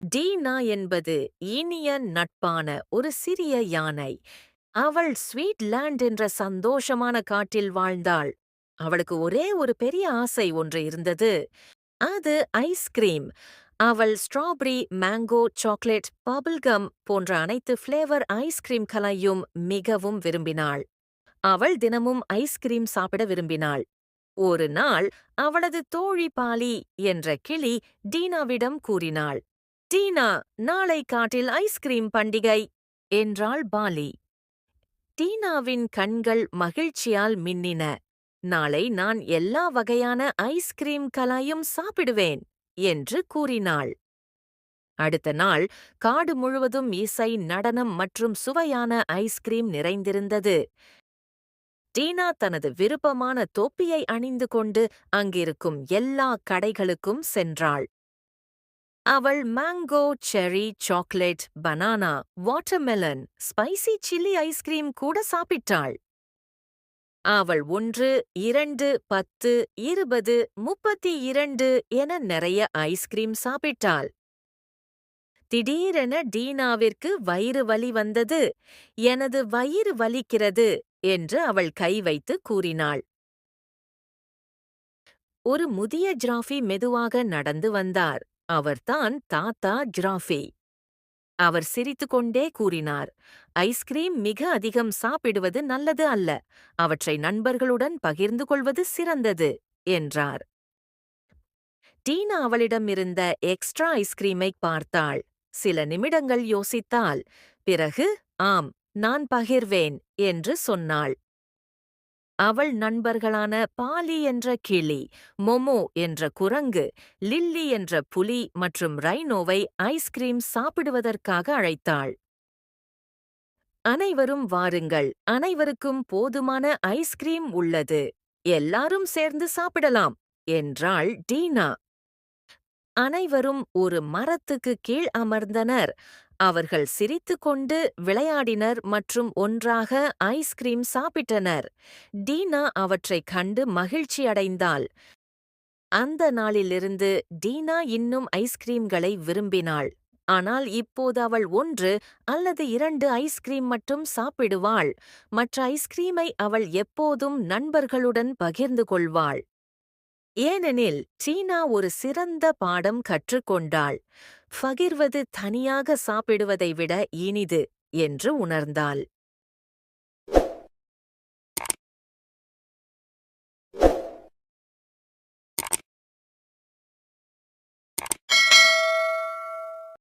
டீனா என்பது இனிய நட்பான ஒரு சிறிய யானை. அவள் ஸ்வீட்லேண்ட் என்ற சந்தோஷமான காட்டில் வாழ்ந்தாள். அவளுக்கு ஒரே ஒரு பெரிய ஆசை ஒன்று இருந்தது. அது ஐஸ்கிரீம். அவள் ஸ்ட்ராபெர்ரி, மேங்கோ, சாக்லேட், பபிள்கம் போன்ற அனைத்து ஃப்ளேவர் ஐஸ்கிரீம்களையும் மிகவும் விரும்பினாள். அவள் தினமும் ஐஸ்கிரீம் சாப்பிட விரும்பினாள். ஒரு நாள் அவளது தோழி பாலி என்ற கிளி டீனாவிடம் கூறினாள். டீனா, நாளை காட்டில் ஐஸ்கிரீம் பண்டிகை என்றாள் பாலி. டீனாவின் கண்கள் மகிழ்ச்சியால் மின்னின. நாளை நான் எல்லா வகையான ஐஸ்கிரீம்களையும் சாப்பிடுவேன் என்று கூறினாள். அடுத்த நாள் காடு முழுவதும் இசை, நடனம் மற்றும் சுவையான ஐஸ்கிரீம் நிறைந்திருந்தது. டீனா தனது விருப்பமான தொப்பியை அணிந்து கொண்டு அங்கிருக்கும் எல்லா கடைகளுக்கும் சென்றாள். அவள் mango, cherry, chocolate, banana, watermelon, spicy chilli ice cream கூட சாப்பிட்டாள். அவள் 1, 2, 10, 20, 32 என நிறைய ஐஸ்கிரீம் சாப்பிட்டாள். திடீரென டீனாவிற்கு வயிறு வலி வந்தது. எனது வயிறு வலிக்கிறது என்று அவள் கை வைத்து கூறினாள். ஒரு முதிய ஜிராஃபி மெதுவாக நடந்து வந்தார். அவர்தான் தாத்தா ஜிராஃபி. அவர் சிரித்துக்கொண்டே கூறினார், ஐஸ்கிரீம் மிக அதிகம் சாப்பிடுவது நல்லது அல்ல. அவற்றை நண்பர்களுடன் பகிர்ந்து கொள்வது சிறந்தது என்றார். டீனா அவளிடம் இருந்த எக்ஸ்ட்ரா ஐஸ்கிரீமை பார்த்தாள். சில நிமிடங்கள் யோசித்தாள். பிறகு, ஆம், நான் பகிர்வேன் என்று சொன்னாள். அவள் நண்பர்களான பாலி என்ற கிளி, மொமோ என்ற குரங்கு, லில்லி என்ற புலி மற்றும் ரைனோவை ஐஸ்கிரீம் சாப்பிடுவதற்காக அழைத்தாள். அனைவரும் வாருங்கள், அனைவருக்கும் போதுமான ஐஸ்கிரீம் உள்ளது. எல்லாரும் சேர்ந்து சாப்பிடலாம் என்றாள் டீனா. அனைவரும் ஒரு மரத்துக்கு கீழ் அமர்ந்தனர். அவர்கள் சிரித்துக்கொண்டு விளையாடினர் மற்றும் ஒன்றாக ஐஸ்கிரீம் சாப்பிட்டனர். டீனா அவற்றைக் கண்டு மகிழ்ச்சியடைந்தாள். அந்த நாளிலிருந்து டீனா இன்னும் ஐஸ்கிரீம்களை விரும்பினாள். ஆனால் இப்போது அவள் 1 அல்லது 2 ஐஸ்கிரீம் மட்டும் சாப்பிடுவாள். மற்ற ஐஸ்கிரீமை அவள் எப்போதும் நண்பர்களுடன் பகிர்ந்து கொள்வாள். ஏனெனில் டீனா ஒரு சிறந்த பாடம் கற்றுக்கொண்டாள். பகிர்வது தனியாக சாப்பிடுவதை விட இனிது என்று உணர்ந்தாள்.